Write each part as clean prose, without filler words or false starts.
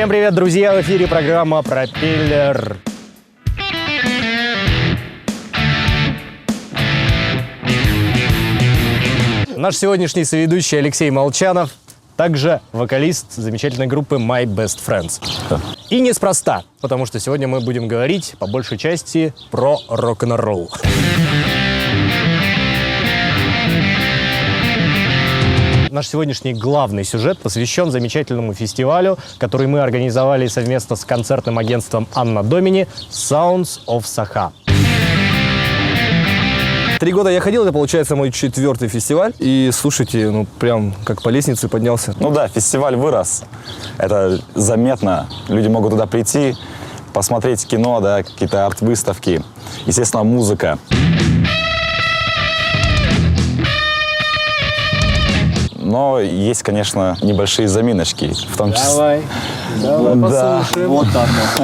Всем привет, друзья! В эфире программа «Пропеллер». Наш сегодняшний соведущий Алексей Молчанов, также вокалист замечательной группы My Best Friends. И неспроста, потому что сегодня мы будем говорить по большей части про рок-н-ролл. Наш сегодняшний главный сюжет посвящен замечательному фестивалю, который мы организовали совместно с концертным агентством Анна Домини «Sounds of Sakha». 3 года я ходил, это получается мой 4-й фестиваль. И слушайте, ну прям как по лестнице поднялся. Ну да, фестиваль вырос. Это заметно. Люди могут туда прийти, посмотреть кино, да, какие-то арт-выставки. Естественно, музыка. Но есть, конечно, небольшие заминочки. В том числе... Давай послушаем.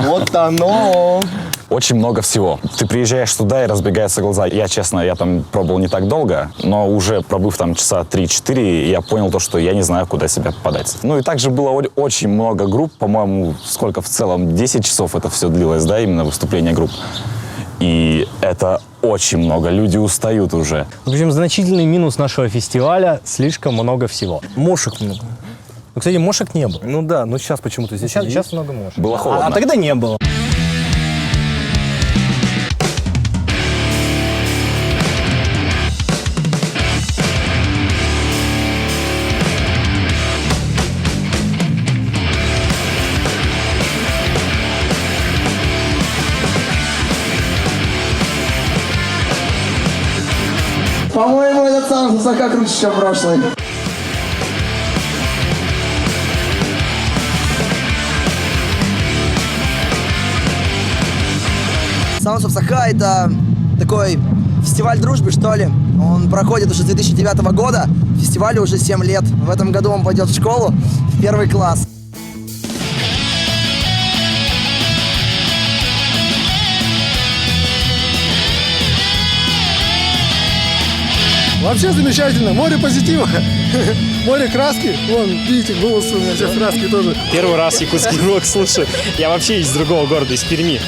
Вот оно. Очень много всего. Ты приезжаешь туда и разбегаются глаза. Я, честно, я там пробовал не так долго, но уже пробыв там часа 3-4, я понял то, что я не знаю, куда себя подать. Ну и также было очень много групп, по-моему, сколько в целом, 10 часов это все длилось, да, именно выступление групп. И это очень много, люди устают уже. В общем, значительный минус нашего фестиваля – слишком много всего. Мошек много. Ну, кстати, мошек не было. Ну да, но сейчас почему-то здесь Сейчас много мошек. Было холодно. А тогда не было. По-моему, этот Sounds of Sakha круче, чем прошлый. Sounds of Sakha — это такой фестиваль дружбы, что ли. Он проходит уже с 2009 года. Фестивалю уже 7 лет. В этом году он пойдет в школу, в 1 класс. Вообще замечательно, море позитива, море краски. Вон, видите, голос у меня сейчас краски тоже. Первый раз якутский рок слушаю. Я вообще из другого города, из Перми.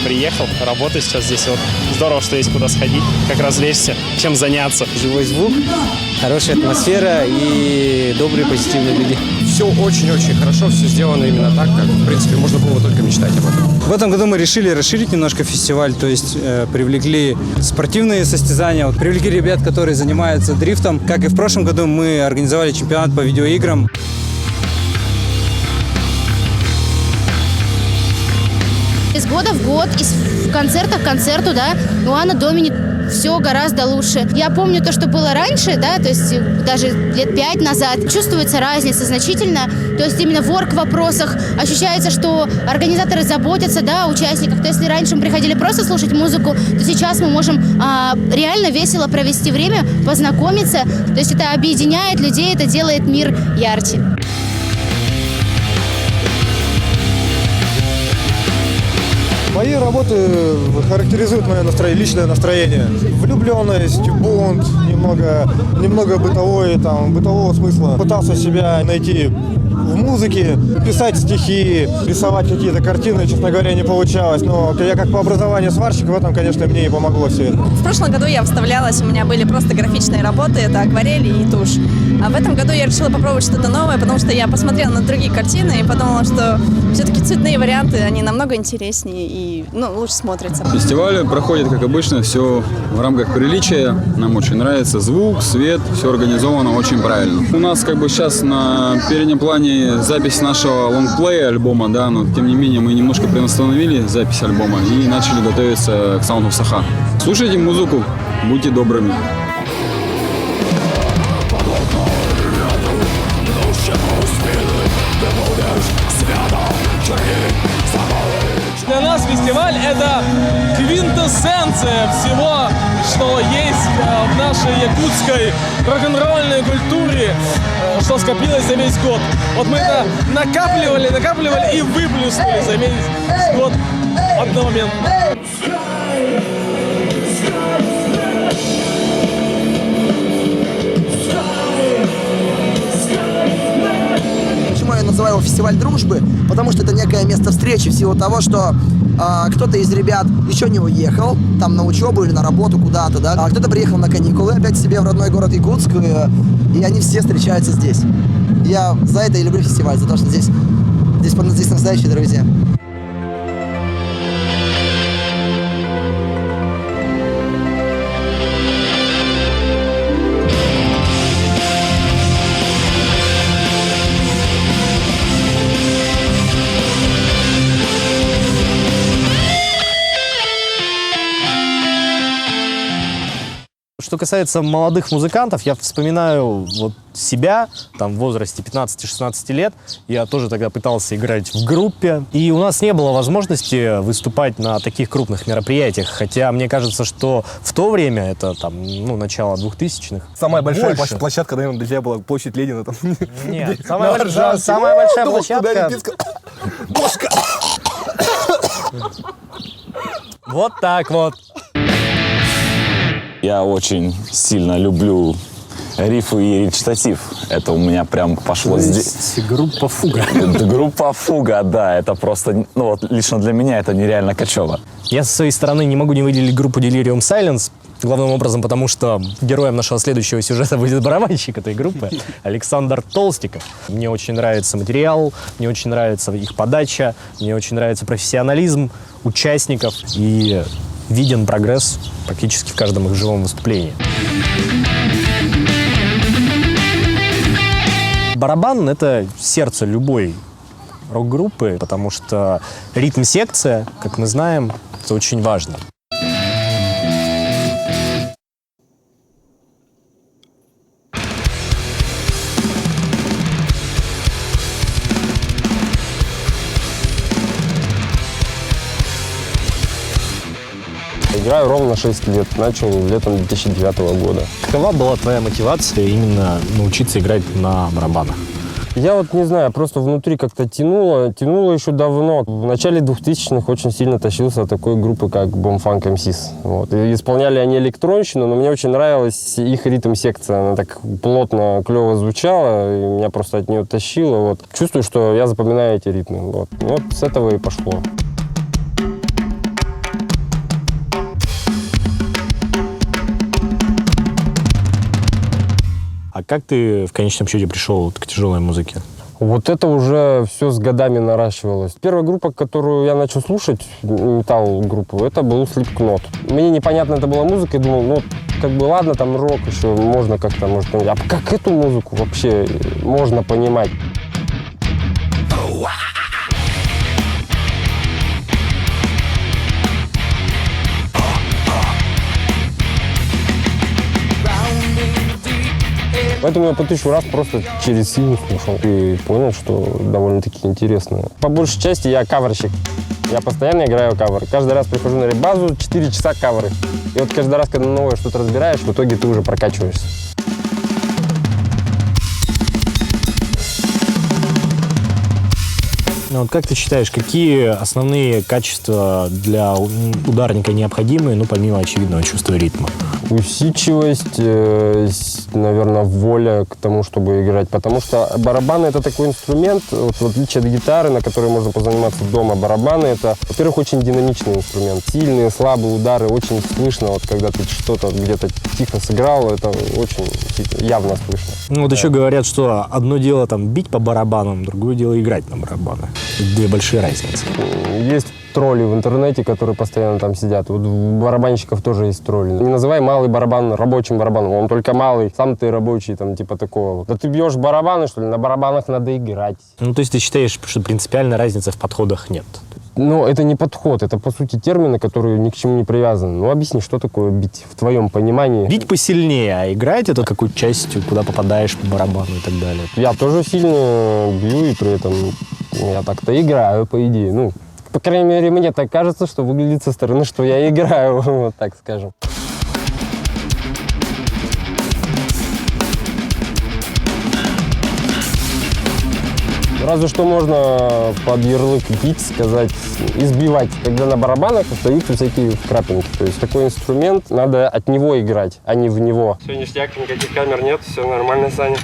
Приехал, работаю сейчас здесь. Вот. Здорово, что есть куда сходить, как развлечься, чем заняться. Живой звук, хорошая атмосфера и добрые, позитивные люди. Все очень-очень хорошо, все сделано именно так, как, в принципе, можно было только мечтать об этом. В этом году мы решили расширить немножко фестиваль, то есть привлекли спортивные состязания, привлекли ребят, которые занимаются дрифтом. Как и в прошлом году, мы организовали чемпионат по видеоиграм. Из года в год, из концерта к концерту, да, у Анны Домини все гораздо лучше. Я помню то, что было раньше, да, то есть даже лет 5 назад. Чувствуется разница значительно. То есть именно в орг-вопросах ощущается, что организаторы заботятся, да, о участниках. То есть если раньше мы приходили просто слушать музыку, то сейчас мы можем реально весело провести время, познакомиться. То есть это объединяет людей, это делает мир ярче. Мои работы характеризуют мое личное настроение. Влюбленность, бунт, немного бытового смысла. Пытался себя найти в музыке, писать стихи, рисовать какие-то картины, честно говоря, не получалось. Но я как по образованию сварщик, в этом, конечно, мне и помогло все это. В прошлом году я вставлялась, у меня были просто графичные работы, это акварели и тушь. А в этом году я решила попробовать что-то новое, потому что я посмотрела на другие картины и подумала, что все-таки цветные варианты, они намного интереснее и лучше смотрятся. Фестиваль проходит, как обычно, все в рамках приличия. Нам очень нравится звук, свет, все организовано очень правильно. У нас как бы сейчас на переднем плане запись нашего лонгплея альбома, да, но тем не менее мы немножко приостановили запись альбома и начали готовиться к Sounds of Sakha. Слушайте музыку, будьте добрыми. Для нас фестиваль – это квинтэссенция всего, что есть в нашей якутской рок-н-ролльной культуре, что скопилось за весь год. Вот мы это накапливали и выплюснули за весь год одномоментно. Почему я называю его фестиваль дружбы? Потому что это некая встречи в силу того, что кто-то из ребят еще не уехал, там на учебу или на работу куда-то, да, а кто-то приехал на каникулы опять себе в родной город Якутск, и они все встречаются здесь. Я за это и люблю фестиваль, за то, что здесь настоящие друзья. Что касается молодых музыкантов, я вспоминаю вот себя, там в возрасте 15-16 лет, я тоже тогда пытался играть в группе, и у нас не было возможности выступать на таких крупных мероприятиях, хотя мне кажется, что в то время, это там, ну, начало 2000-х. Самая большая больше. площадка, наверное, для тебя была площадь Ленина. Там. Нет, самая большая площадка... Бошка! Вот так вот. Я очень сильно люблю рифы и речитатив. Это у меня прям пошло здесь. Группа «Фуга». Группа «Фуга», да. Это просто, ну вот лично для меня это нереально качево. Я со своей стороны не могу не выделить группу Delirium Silence, главным образом, потому что героем нашего следующего сюжета будет барабанщик этой группы Александр Толстиков. Мне очень нравится материал, мне очень нравится их подача, мне очень нравится профессионализм участников и виден прогресс практически в каждом их живом выступлении. Барабан — это сердце любой рок-группы, потому что ритм-секция, как мы знаем, это очень важно. Играю ровно 6 лет. Начал летом 2009 года. Какова была твоя мотивация именно научиться играть на барабанах? Я вот не знаю, просто внутри как-то тянуло еще давно. В начале 2000-х очень сильно тащился от такой группы, как Bomb Funk MCs. Вот. И исполняли они электронщину, но мне очень нравилась их ритм-секция. Она так плотно, клево звучала, и меня просто от нее тащило. Вот. Чувствую, что я запоминаю эти ритмы. Вот с этого и пошло. А как ты в конечном счете пришел к тяжелой музыке? Вот это уже все с годами наращивалось. Первая группа, которую я начал слушать, металл-группу, это был Slipknot. Мне непонятно это была музыка, я думал, ну, как бы ладно, там рок еще можно как-то, может, а как эту музыку вообще можно понимать? Поэтому я по 1000 раз просто через силу слушал и понял, что довольно-таки интересно. По большей части я каверщик. Я постоянно играю каверы. Каждый раз прихожу на реп-базу, 4 часа каверы. И вот каждый раз, когда новое что-то разбираешь, в итоге ты уже прокачиваешься. Ну, вот как ты считаешь, какие основные качества для ударника необходимы, ну, помимо очевидного чувства ритма? Усидчивость, наверное, воля к тому, чтобы играть. Потому что барабаны — это такой инструмент, вот, в отличие от гитары, на которой можно позаниматься дома. Барабаны — это, во-первых, очень динамичный инструмент. Сильные, слабые удары очень слышно. Вот когда ты что-то где-то тихо сыграл, это очень явно слышно. Ну, вот еще говорят, что одно дело там бить по барабанам, другое дело играть на барабанах. Две большие разницы. Есть тролли в интернете, которые постоянно там сидят. Вот у барабанщиков тоже есть тролли. Не называй малый барабан рабочим барабаном, он только малый. Сам ты рабочий, там, типа такого. Да ты бьешь барабаны, что ли? На барабанах надо играть. Ну, то есть ты считаешь, что принципиальной разницы в подходах нет? Ну, это не подход, это, по сути, термины, которые ни к чему не привязаны. Ну, объясни, что такое бить в твоем понимании. Бить посильнее, а играть это какую частью, куда попадаешь по барабану и так далее. Я тоже сильно бью, и при этом я так-то играю, по идее. Ну, по крайней мере, мне так кажется, что выглядит со стороны, что я играю, вот так скажем. Разве что можно под ярлык бить, сказать, избивать, когда на барабанах остаются всякие крапинки. То есть такой инструмент, надо от него играть, а не в него. Все ништяк, никаких камер нет, все нормально, Саня.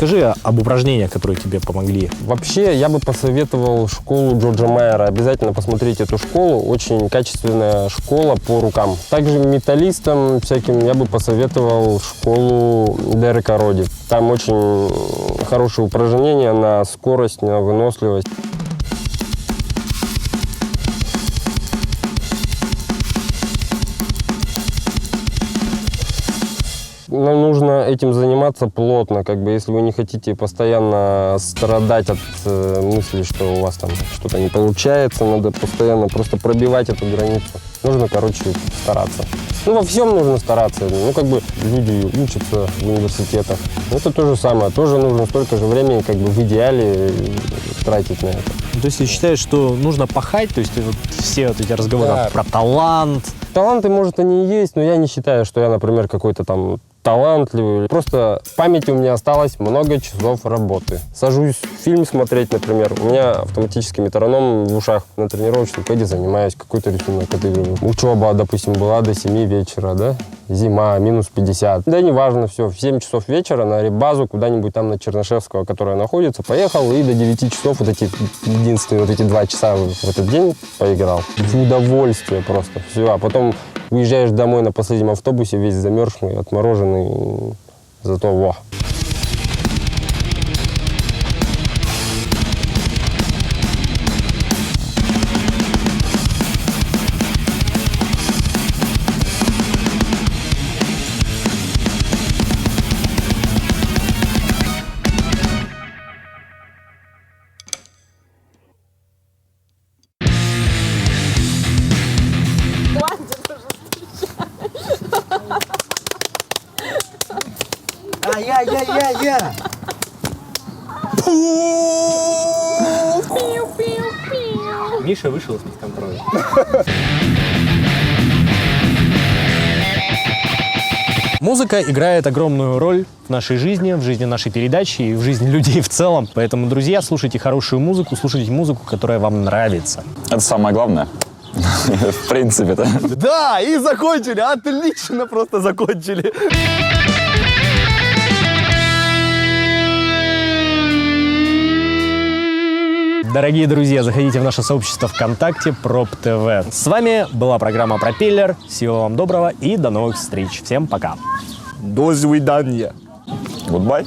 Расскажи об упражнениях, которые тебе помогли. Вообще, я бы посоветовал школу Джорджа Майера. Обязательно посмотрите эту школу. Очень качественная школа по рукам. Также металлистам всяким я бы посоветовал школу Дерека Роди. Там очень хорошие упражнения на скорость, на выносливость. Нам нужно этим заниматься плотно, если вы не хотите постоянно страдать от мысли, что у вас там что-то не получается, надо постоянно просто пробивать эту границу. Нужно, стараться. Во всем нужно стараться. Люди учатся в университетах. Это то же самое. Тоже нужно столько же времени, в идеале тратить на это. То есть ты считаешь, что нужно пахать, то есть все эти разговоры про талант? Таланты, может, они и есть, но я не считаю, что я, например, какой-то там талантливый. Просто в памяти у меня осталось много часов работы. Сажусь фильм смотреть, например. У меня автоматический метроном в ушах. На тренировочном пэде занимаюсь, какой-то рисунок отыгрываю. Учеба, допустим, была до 7 вечера, да? Зима, минус 50. Да неважно, все. В 7 часов вечера на рибазу куда-нибудь там на Чернышевского, которая находится, поехал и до 9 часов единственные 2 часа в этот день поиграл. В удовольствие просто. Все. А потом уезжаешь домой на последнем автобусе, весь замерзший, отмороженный, зато во. Я. Миша вышел из-под контроля. Музыка играет огромную роль в нашей жизни, в жизни нашей передачи и в жизни людей в целом. Поэтому, друзья, слушайте хорошую музыку, слушайте музыку, которая вам нравится. Это самое главное. В принципе-то. Да, и закончили. Отлично просто закончили. Дорогие друзья, заходите в наше сообщество ВКонтакте Проб ТВ. С вами была программа «Пропеллер». Всего вам доброго и до новых встреч. Всем пока. До свидания. Goodbye.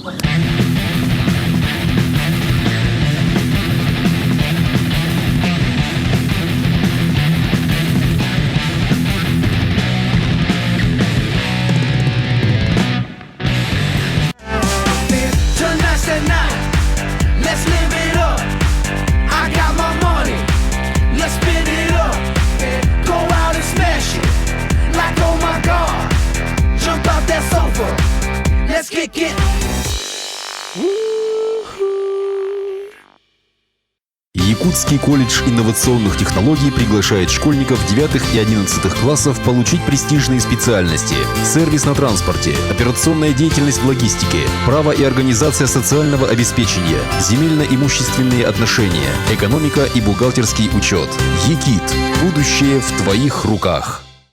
Якутский колледж инновационных технологий приглашает школьников 9 и 11 классов получить престижные специальности: сервис на транспорте, операционная деятельность в логистике, право и организация социального обеспечения, земельно-имущественные отношения, экономика и бухгалтерский учет. ЕКИТ. Будущее в твоих руках.